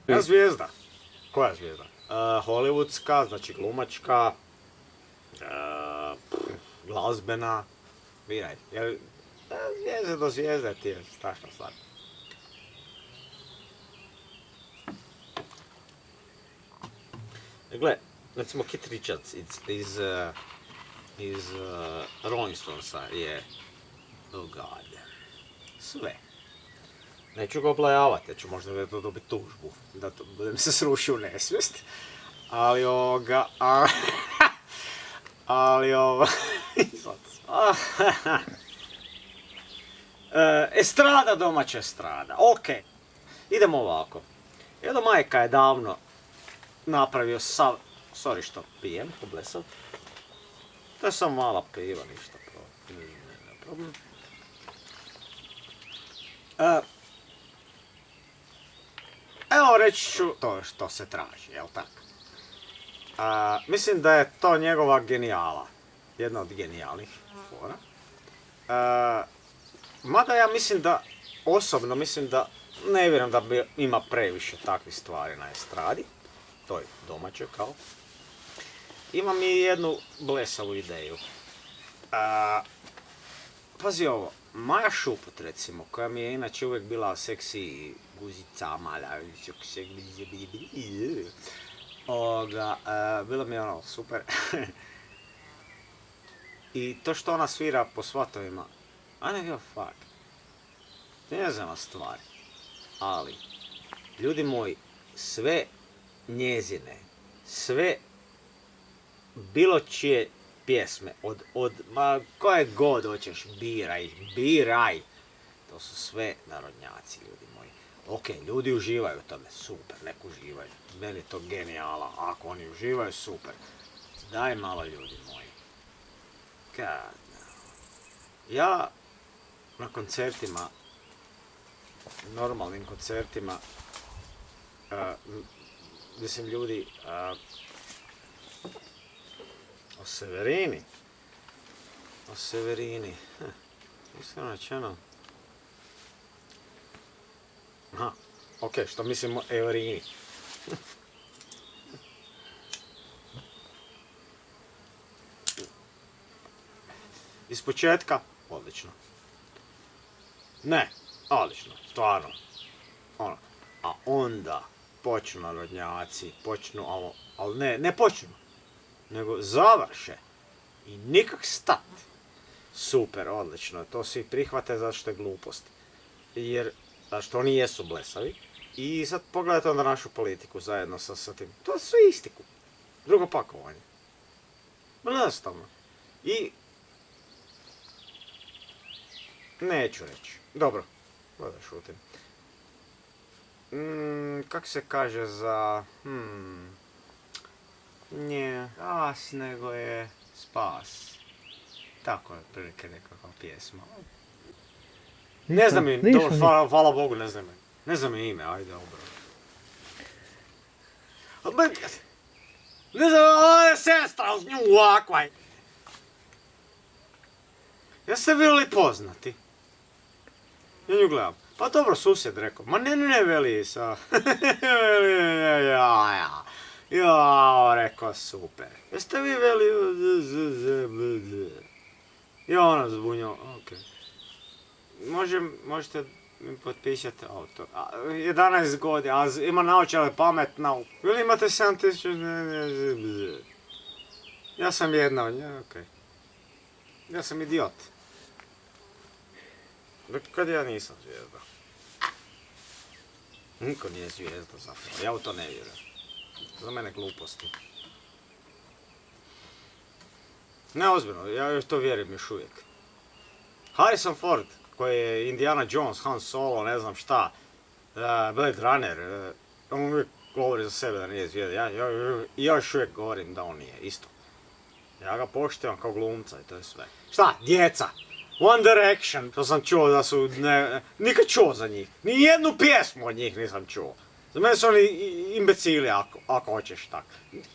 Ja zvijezda. Koja zvijezda? Hollywoodska, znači glumačka, glazbena, biraj. Zvijezde do zvijezde ti je strašna stvar. Gle, recimo Keith Richards iz Rolling Stonesa je, oh god, sve. Neću ga oblajavati, ja ću možda dobiti tužbu, da mi se sruši u nesvijest. Ali estrada, domaća estrada, okej. Idemo ovako. Jedna majka je davno napravio sav... Sorry što pijem, poblesav. To je samo mala piva, ništa problem. Evo reći ću to što se traži, jel tako? Mislim da je to njegova genijala. Jedna od genijalnih fora. Mada ja mislim da, osobno mislim da, ne vjerujem da ima previše takvih stvari na estradi. To je domaće kao. Imam i jednu blesavu ideju. Pazi ovo, Maja Šuput recimo, koja mi je inače uvijek bila seksi guzica, mala, bilo mi je ono super. I to što ona svira po svatovima, I don't give a fuck. Ne znam stvari. Ali, ljudi moji, sve njezine, sve bilo čije pjesme, ma koje god hoćeš, biraj. To su sve narodnjaci, ljudi moji. Ok, ljudi uživaju u tome, super, nek uživaju. Meni je to genijala, ako oni uživaju, super. Daj malo, ljudi moji. Ja na koncertima, normalnim koncertima, mislim ljudi, o Severini, iskreno rečeno. Aha, ok, što mislim o Eurini. Iz početka, odlično. Ne, odlično, stvarno. Ono, a onda počnu narodnjaci, ali ne počnu, nego završe i nikak stat. Super, odlično, to svi prihvate zato što je glupost. Jer, što oni jesu blesavi. I sad pogledajte onda našu politiku zajedno sa tim. To je sve istiku. Drugo pakovanje. Jednostavno. I... neću reći. Dobro. Da šutim. Kak se kaže za... Nije as, nego je spas. Tako je prilike nekakva pjesma. Ne znam im, hvala Bogu, ne znam im. Ne znam im ime, ajde, dobro. Ne znam, ovo je sestra uz nju ovakvaj. Jeste bili poznati? Ja nju gledam. Pa dobro, susjed rekao. Ma ne, veli sa... Ja, rekao, super. Jeste vi veli... Ja ona zbunjala, okej. Možete mi potpisati auto. 11 godina, ima naočale pametna. Ili imate 7000... Ja sam jedna od nje, okej. Ja sam idiot. Kad ja nisam zvijezda. Niko nije zvijezda zapravo, ja u to ne vjerujem. Za mene gluposti. Ne, ozbiljno, ja to vjerujem još uvijek. Harrison Ford, koji je Indiana Jones, Han Solo, ne znam šta, Blade Runner, on uvijek govori za sebe da nije zvijezda. Ja još uvijek govorim da on nije, isto. Ja ga poštivam kao glumca i to je sve. Šta? Djeca! One Direction, to sam čuo da su, nikad čuo za njih. Ni jednu pjesmu od njih nisam čuo. Za mene su oni imbecili, ako hoćeš tak.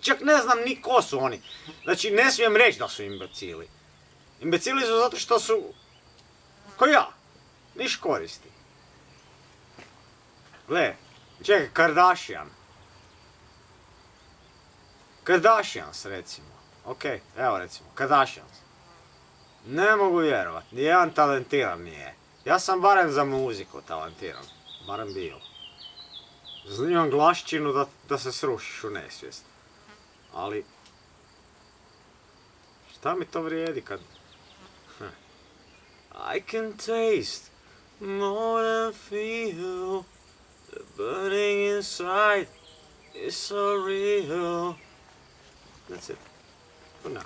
Čak ne znam ni ko su oni. Znači, ne smijem reći da su imbecili. Imbecili su zato što su, ko ja, niš koristi. Gle, Čekaj, Kardashian. Kardashians, recimo. Ok, evo recimo, Kardashians. Ne mogu vjerovat, nijedan talentiran nije. Ja sam barem za muziku talentiran. Barem bio. Imam glaščinu da se srušiš u nesvijest. Ali... Šta mi to vrijedi kad... I can taste more than feel. The burning inside is so real. That's it. For now.